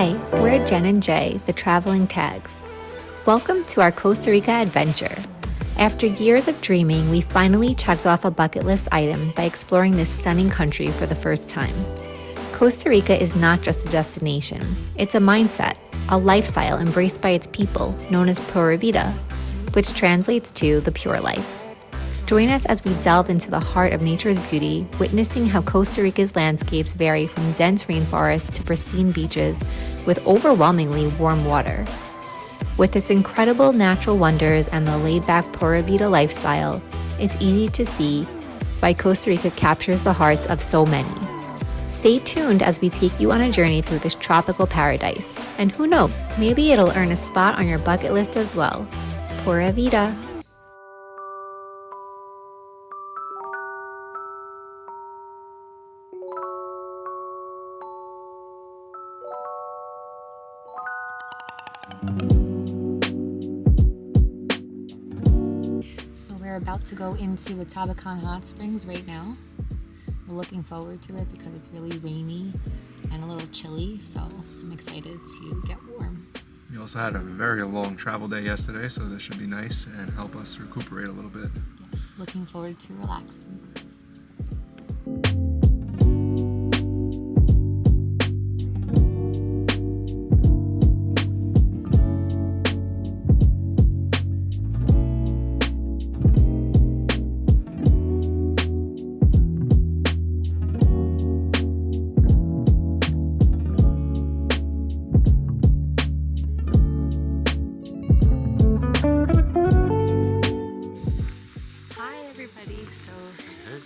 Hi, we're Jen and Jay, the Traveling Tags. Welcome to our Costa Rica adventure. After years of dreaming, we finally checked off a bucket list item by exploring this stunning country for the first time. Costa Rica is not just a destination, it's a mindset, a lifestyle embraced by its people, known as Pura Vida, which translates to the pure life. Join us as we delve into the heart of nature's beauty, witnessing how Costa Rica's landscapes vary from dense rainforests to pristine beaches with overwhelmingly warm water. With its incredible natural wonders and the laid-back Pura Vida lifestyle, it's easy to see why Costa Rica captures the hearts of so many. Stay tuned as we take you on a journey through this tropical paradise. And who knows, maybe it'll earn a spot on your bucket list as well. Pura Vida. So we're about to go into the Tabacon hot springs right now. We're looking forward to it because it's really rainy and a little chilly, so I'm excited to get warm. We also had a very long travel day yesterday, so this should be nice and help us recuperate a little bit. Yes, looking forward to relaxing.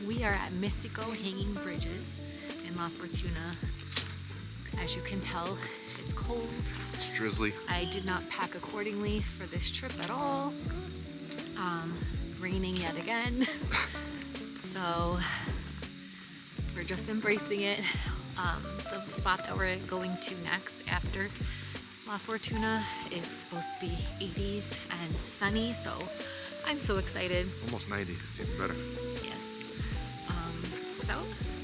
We are at Mistico Hanging Bridges in La Fortuna. As you can tell, it's cold. It's drizzly. I did not pack accordingly for this trip at all. Raining yet again. So we're just embracing it. The spot that we're going to next after La Fortuna is supposed to be 80s and sunny, so I'm so excited. Almost 90, it's even better. Yes. So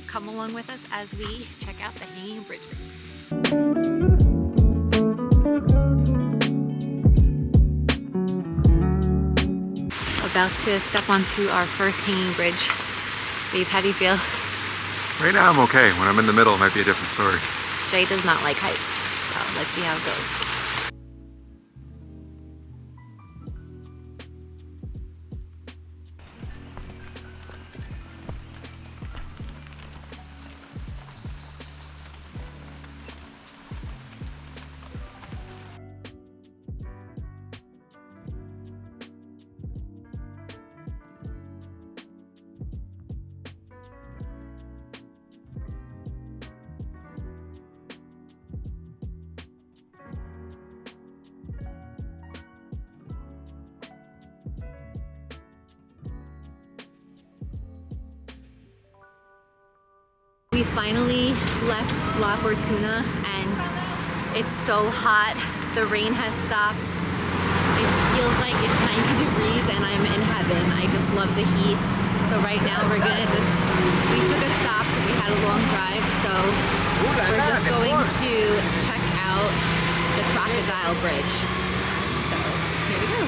come along with us as we check out the hanging bridges. About to step onto our first hanging bridge. Babe, how do you feel? Right now I'm okay. When I'm in the middle, it might be a different story. Jay does not like heights, so let's see how it goes. We finally left La Fortuna and it's so hot. The rain has stopped. It feels like it's 90 degrees and I'm in heaven. I just love the heat. So right now we took a stop because we had a long drive. So we're just going to check out the Crocodile Bridge. So here we go.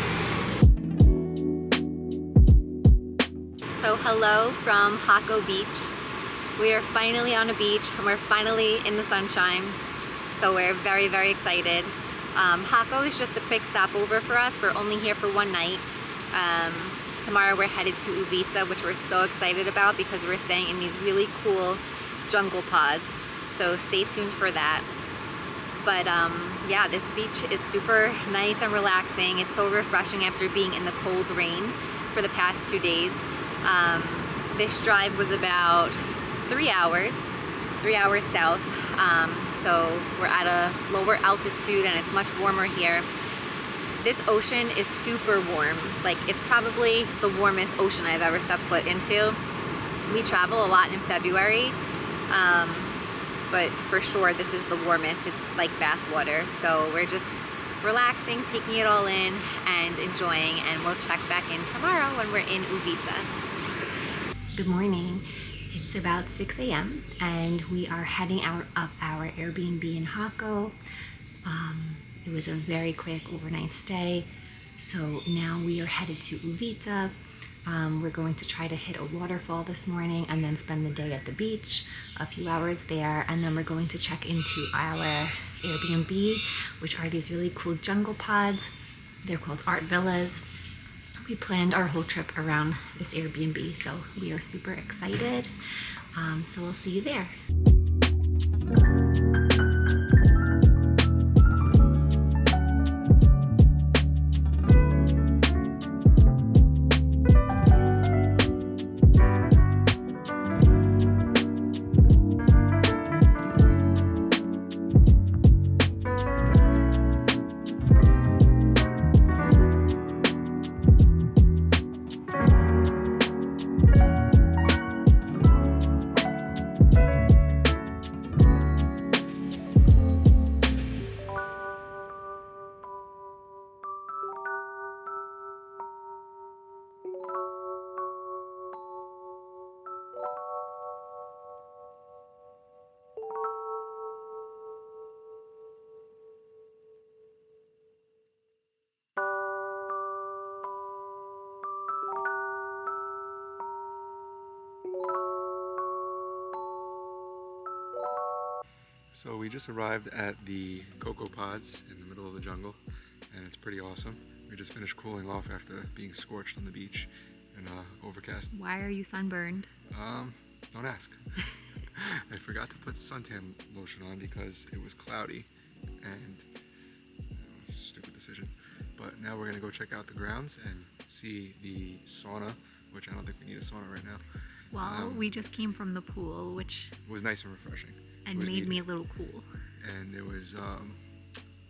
So hello from Jaco Beach. We are finally on a beach and we're finally in the sunshine, so we're very, very excited. Jaco is just a quick stopover for us. We're only here for one night. Tomorrow we're headed to Uvita, which we're so excited about because we're staying in these really cool jungle pods, so stay tuned for that. But yeah, this beach is super nice and relaxing. It's so refreshing after being in the cold rain for the past 2 days. This drive was about 3 hours south, so we're at a lower altitude and it's much warmer here. This ocean is super warm. Like, it's probably the warmest ocean I've ever stepped foot into. We travel a lot in February, but for sure this is the warmest. It's like bath water, so we're just relaxing, taking it all in and enjoying, and we'll check back in tomorrow when we're in Uvita. Good morning. It's about 6 a.m. and we are heading out of our Airbnb in Jaco It was a very quick overnight stay. So now we are headed to Uvita. We're going to try to hit a waterfall this morning and then spend the day at the beach, a few hours there, and then we're going to check into our Airbnb, which are these really cool jungle pods. They're called art villas. We planned our whole trip around this Airbnb, so we are super excited. So we'll see you there. So we just arrived at the cocoa pods in the middle of the jungle, and it's pretty awesome. We just finished cooling off after being scorched on the beach and overcast. Why are you sunburned? Don't ask. I forgot to put suntan lotion on because it was cloudy, and stupid decision. But now we're gonna go check out the grounds and see the sauna, which I don't think we need a sauna right now. Well, we just came from the pool, which was nice and refreshing. and made me a little cool. And there was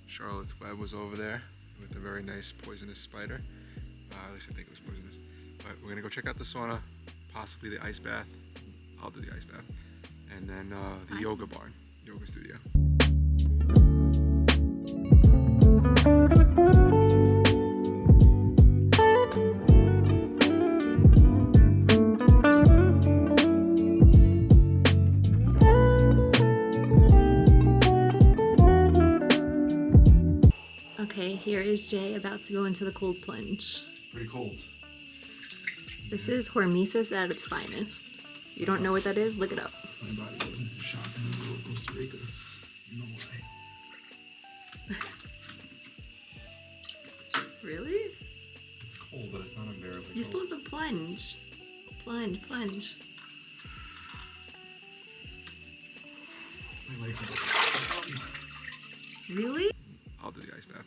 Charlotte's Web was over there with a very nice poisonous spider. At least I think it was poisonous. But we're gonna go check out the sauna, possibly the ice bath. I'll do the ice bath. And then the yoga barn, yoga studio. Okay, here is Jay about to go into the cold plunge. It's pretty cold. This is hormesis at its finest. If you don't know what that is, look it up. My body goes into shock in the middle of Costa Rica. No way. Really? It's cold, but it's not unbearably You're cold. supposed to plunge. Plunge, plunge. My legs are Really? I'll do the ice bath.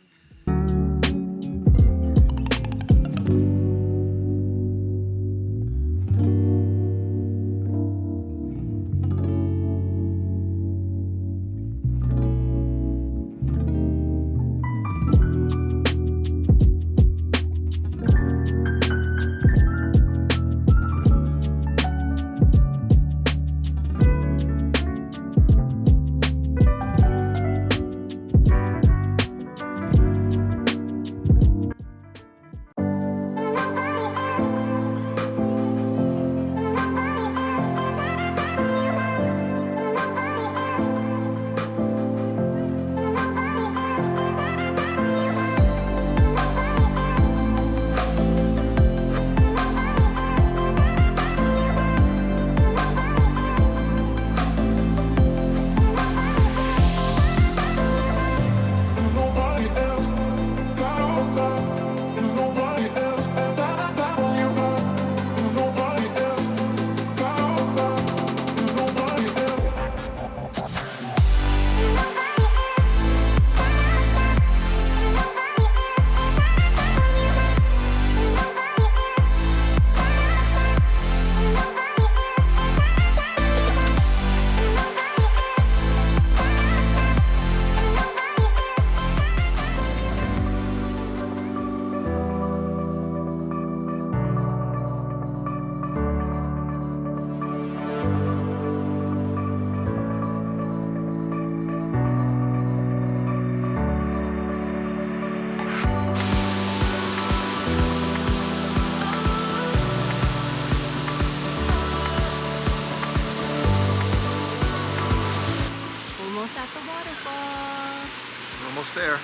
almost there. A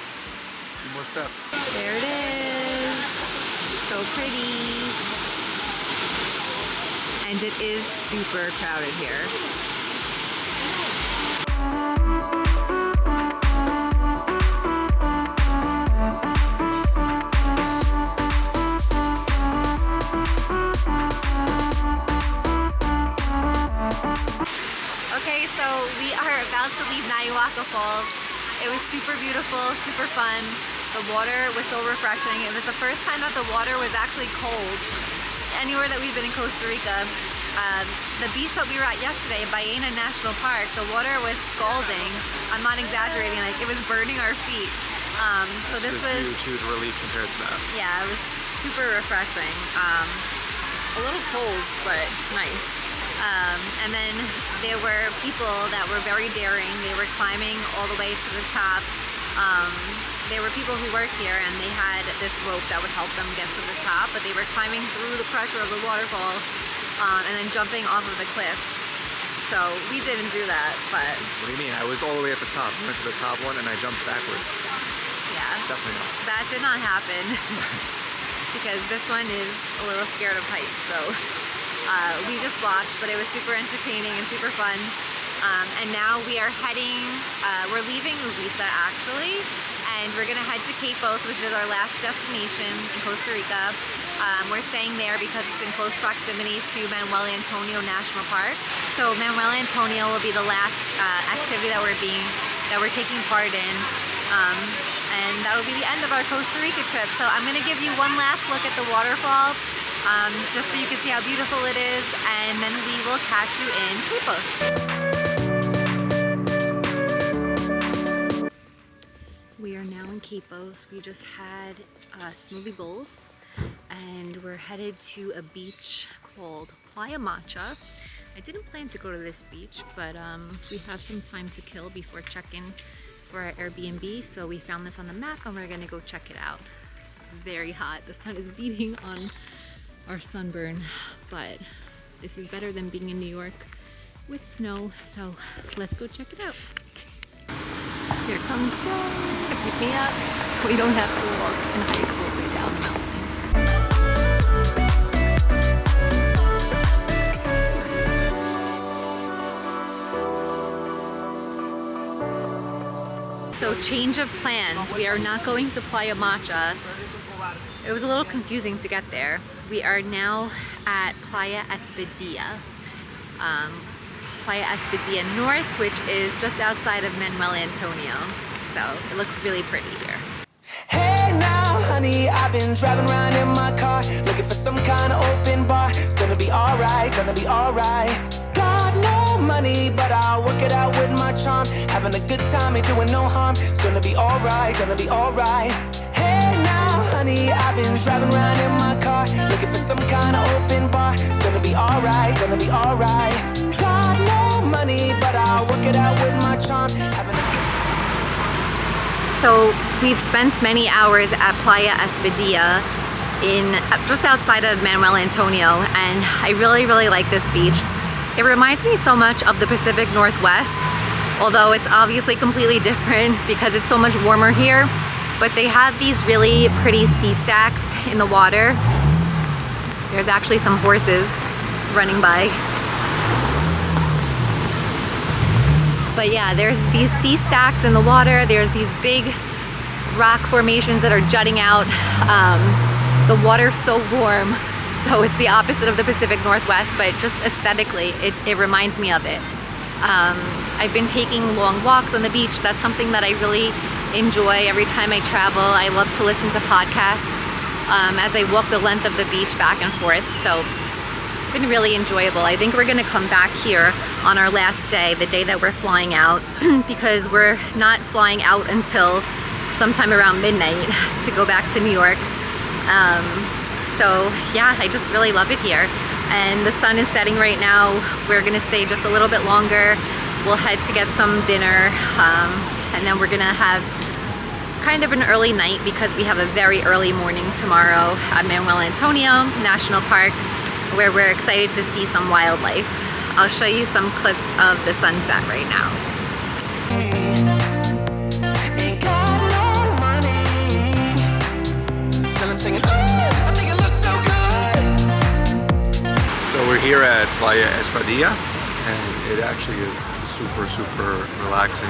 few more steps. There it is. So pretty. And it is super crowded here. Okay, so we are about to leave Nauyaca Falls. It was super beautiful, super fun. The water was so refreshing. It was the first time that the water was actually cold anywhere that we've been in Costa Rica. The beach that we were at yesterday, Arenal National Park, the water was scalding. I'm not exaggerating, like it was burning our feet. So this was huge relief compared to that. Yeah, it was super refreshing. A little cold, but nice. And then there were people that were very daring. They were climbing all the way to the top. There were people who work here and they had this rope that would help them get to the top, but they were climbing through the pressure of the waterfall and then jumping off of the cliffs. So we didn't do that, but... What do you mean? I was all the way at the top. I went to the top one and I jumped backwards. Yeah. Definitely not. That did not happen because this one is a little scared of heights, so... we just watched, but it was super entertaining and super fun. And now we are heading, we're leaving Uvita actually, and we're gonna head to Quepos, which is our last destination in Costa Rica. We're staying there because it's in close proximity to Manuel Antonio National Park. So Manuel Antonio will be the last activity that we're taking part in. And that'll be the end of our Costa Rica trip. So I'm gonna give you one last look at the waterfall. Just so you can see how beautiful it is, and then we will catch you in Quepos. We are now in Quepos. We just had smoothie bowls, and we're headed to a beach called Playa Espadilla. I didn't plan to go to this beach, but we have some time to kill before check-in for our Airbnb, so we found this on the map and we're gonna go check it out. It's very hot. The sun is beating on our sunburn, but this is better than being in New York with snow, so let's go check it out. Here comes Joe to pick me up so we don't have to walk and hike all the way down the mountain. So change of plans. We are not going to Playa Espadilla. It was a little confusing to get there. We are now at Playa Espadilla. Playa Espadilla North, which is just outside of Manuel Antonio. So it looks really pretty here. Hey now, honey, I've been driving around in my car, looking for some kind of open bar. It's gonna be alright, gonna be alright. Got no money, but I'll work it out with my charm. Having a good time, ain't doing no harm. It's gonna be alright, gonna be alright. Hey now, honey, I've been driving around in my car, looking for some kind of open bar. It's gonna be alright, gonna be alright. Got no money, but I'll work it out with my charm. Having a good... So we've spent many hours at Playa Espadilla just outside of Manuel Antonio, and I really like this beach. It reminds me so much of the Pacific Northwest, although it's obviously completely different because it's so much warmer here. But they have these really pretty sea stacks in the water. There's actually some horses running by. But yeah, there's these sea stacks in the water. There's these big rock formations that are jutting out. The water's so warm. So it's the opposite of the Pacific Northwest, but just aesthetically, it reminds me of it. I've been taking long walks on the beach. That's something that I really enjoy every time I travel. I love to listen to podcasts as I walk the length of the beach back and forth. So it's been really enjoyable. I think we're gonna come back here on our last day, the day that we're flying out, because we're not flying out until sometime around midnight to go back to New York. So yeah, I just really love it here. And the sun is setting right now. We're gonna stay just a little bit longer. We'll head to get some dinner, and then we're gonna have kind of an early night because we have a very early morning tomorrow at Manuel Antonio National Park, where we're excited to see some wildlife. I'll show you some clips of the sunset right now. Ain't got here at Playa Espadilla, and it actually is super relaxing,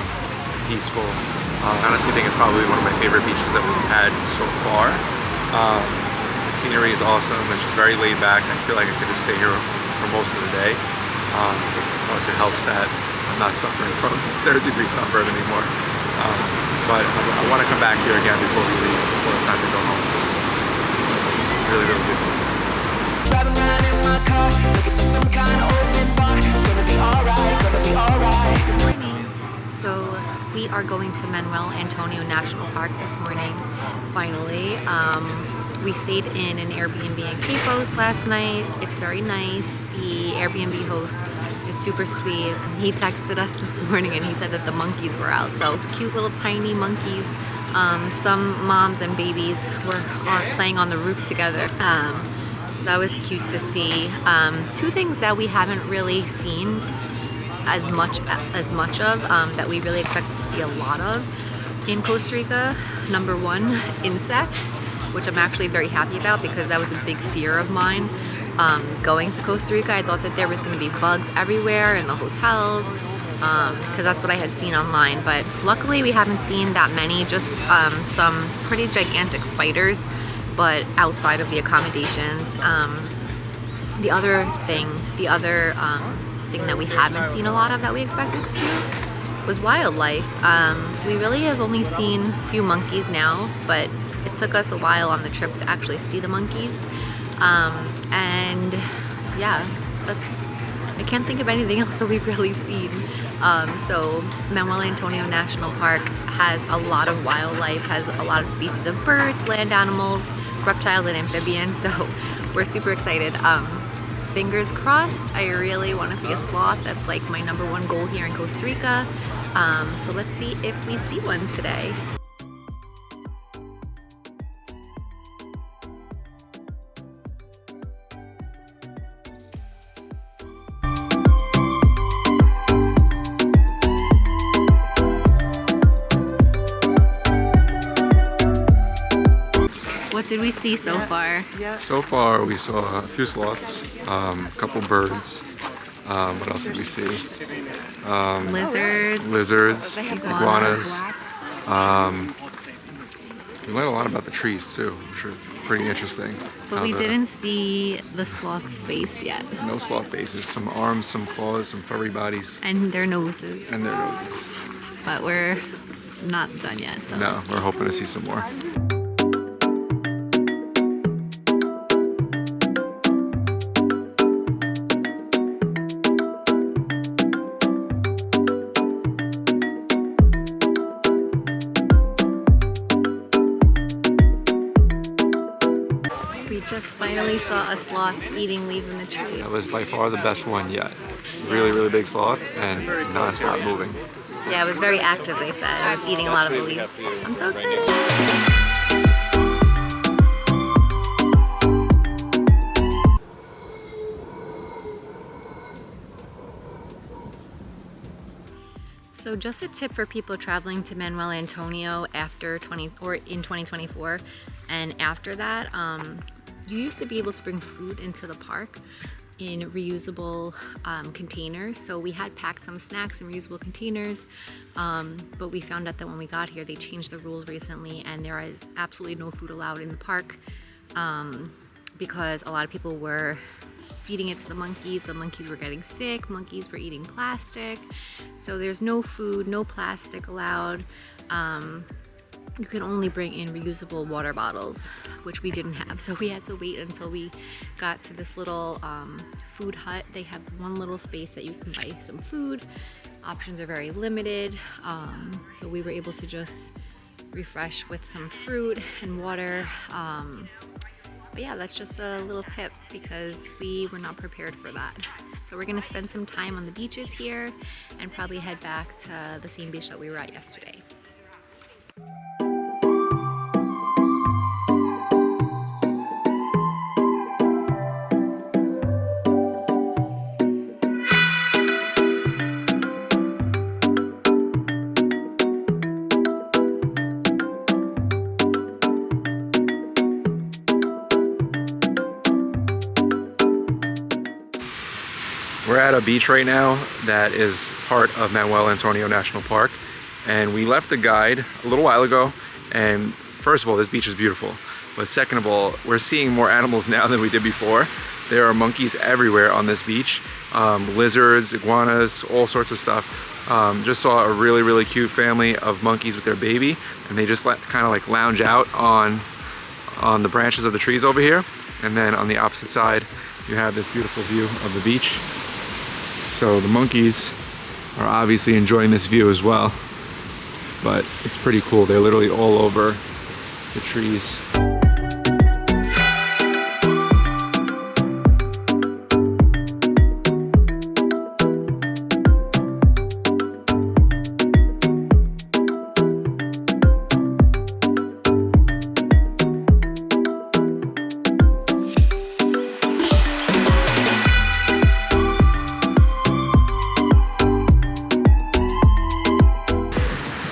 peaceful. I honestly think it's probably one of my favorite beaches that we've had so far. The scenery is awesome. It's just very laid back. I feel like I could just stay here for most of the day. Plus it helps that I'm not suffering from third-degree sunburn anymore. But I want to come back here again before we leave, before it's time to go home. It's really good. Driving around in my car, looking for some kind of open bar. It's gonna be alright, gonna be alright. Good morning. So we are going to Manuel Antonio National Park this morning, finally. We stayed in an Airbnb in Quepos last night. It's very nice. The Airbnb host is super sweet. He texted us this morning and he said that the monkeys were out. So it's cute little tiny monkeys. Some moms and babies were playing on the roof together. So that was cute to see. Two things that we haven't really seen as much of that we really expected to see a lot of in Costa Rica. Number one, insects, which I'm actually very happy about because that was a big fear of mine. Going to Costa Rica, I thought that there was going to be bugs everywhere in the hotels because that's what I had seen online, but luckily we haven't seen that many, just some pretty gigantic spiders, but outside of the accommodations. The other thing that we haven't seen a lot of that we expected to was wildlife. We really have only seen a few monkeys now, but it took us a while on the trip to actually see the monkeys. And yeah, I can't think of anything else that we've really seen. So Manuel Antonio National Park has a lot of wildlife, has a lot of species of birds, land animals, reptiles, and amphibians, so we're super excited. Fingers crossed, I really want to see a sloth. That's like my number one goal here in Costa Rica. So let's see if we see one today. What did we see so far? So far we saw a few sloths, a couple birds. What else did we see? Lizards, iguanas. We learned a lot about the trees too, which are pretty interesting. But we didn't see the sloth's face yet. No sloth faces, some arms, some claws, some furry bodies. And their noses. But we're not done yet. So no, we're hoping to see some more. We just finally saw a sloth eating leaves in the tree. That was by far the best one yet. Really big sloth and non-stop moving. Yeah, it was very active, they said. It was eating a lot of the leaves. I'm so excited. So just a tip for people traveling to Manuel Antonio in 2024 and after that, you used to be able to bring food into the park in reusable containers. So we had packed some snacks in reusable containers, but we found out that when we got here, they changed the rules recently and there is absolutely no food allowed in the park because a lot of people were feeding it to the monkeys. The monkeys were getting sick, monkeys were eating plastic. So there's no food, no plastic allowed. You can only bring in reusable water bottles, which we didn't have. So we had to wait until we got to this little food hut. They have one little space that you can buy some food. Options are very limited, but we were able to just refresh with some fruit and water. But yeah, that's just a little tip because we were not prepared for that. So we're gonna spend some time on the beaches here and probably head back to the same beach that we were at yesterday. at a beach right now that is part of Manuel Antonio National Park, and we left the guide a little while ago, and first of all, this beach is beautiful, but second of all, we're seeing more animals now than we did before. There are monkeys everywhere on this beach, lizards, iguanas, all sorts of stuff. Just saw a really cute family of monkeys with their baby, and they just kind of like lounge out on the branches of the trees over here. And then on the opposite side, you have this beautiful view of the beach. So the monkeys are obviously enjoying this view as well, but it's pretty cool. They're literally all over the trees.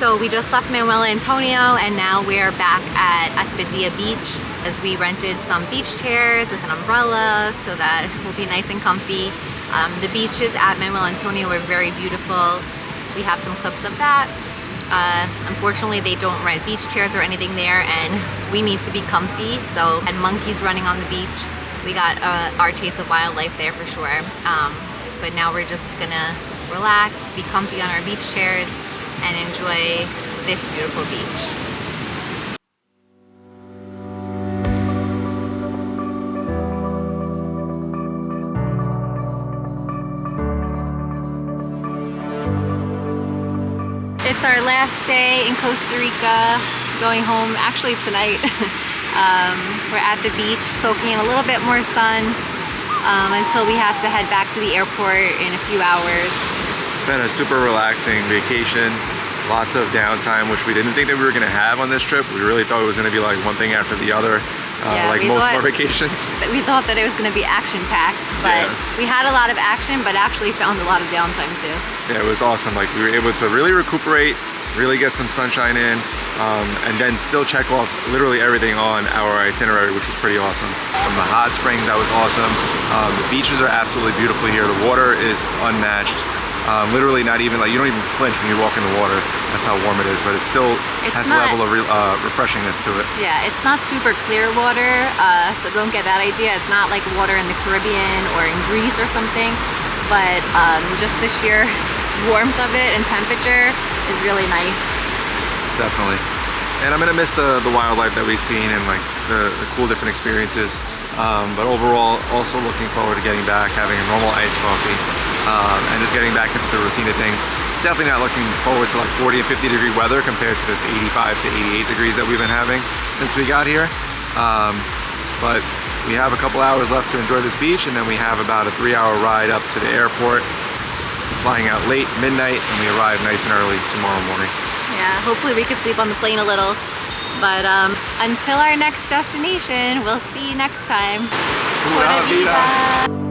So we just left Manuel Antonio and now we're back at Espadilla Beach as we rented some beach chairs with an umbrella so that we'll be nice and comfy. The beaches at Manuel Antonio were very beautiful. We have some clips of that. Unfortunately, they don't rent beach chairs or anything there, and we need to be comfy. So, and monkeys running on the beach. We got our taste of wildlife there for sure. But now we're just gonna relax, be comfy on our beach chairs, and enjoy this beautiful beach. It's our last day in Costa Rica, going home actually tonight. We're at the beach soaking in a little bit more sun until we have to head back to the airport in a few hours. It's been a super relaxing vacation, lots of downtime, which we didn't think that we were going to have on this trip. We really thought it was going to be like one thing after the other, like most of our vacations. We thought that it was going to be action-packed, but we had a lot of action, but actually found a lot of downtime too. Yeah, it was awesome. Like we were able to really recuperate, really get some sunshine in, and then still check off literally everything on our itinerary, which was pretty awesome. From the hot springs, that was awesome. The beaches are absolutely beautiful here. The water is unmatched. Literally not even, like, you don't even flinch when you walk in the water. That's how warm it is, but it still has a level of refreshingness to it. Yeah, it's not super clear water, so don't get that idea. It's not like water in the Caribbean or in Greece or something, but just the sheer warmth of it and temperature is really nice. Definitely. And I'm gonna miss the wildlife that we've seen and like the cool different experiences. But overall, also looking forward to getting back, having a normal iced coffee, and just getting back into the routine of things. Definitely not looking forward to like 40 and 50 degree weather compared to this 85 to 88 degrees that we've been having since we got here. But we have a couple hours left to enjoy this beach, and then we have about a 3-hour ride up to the airport, flying out late, midnight, and we arrive nice and early tomorrow morning. Yeah, hopefully we could sleep on the plane a little. But until our next destination, we'll see you next time. Uvita.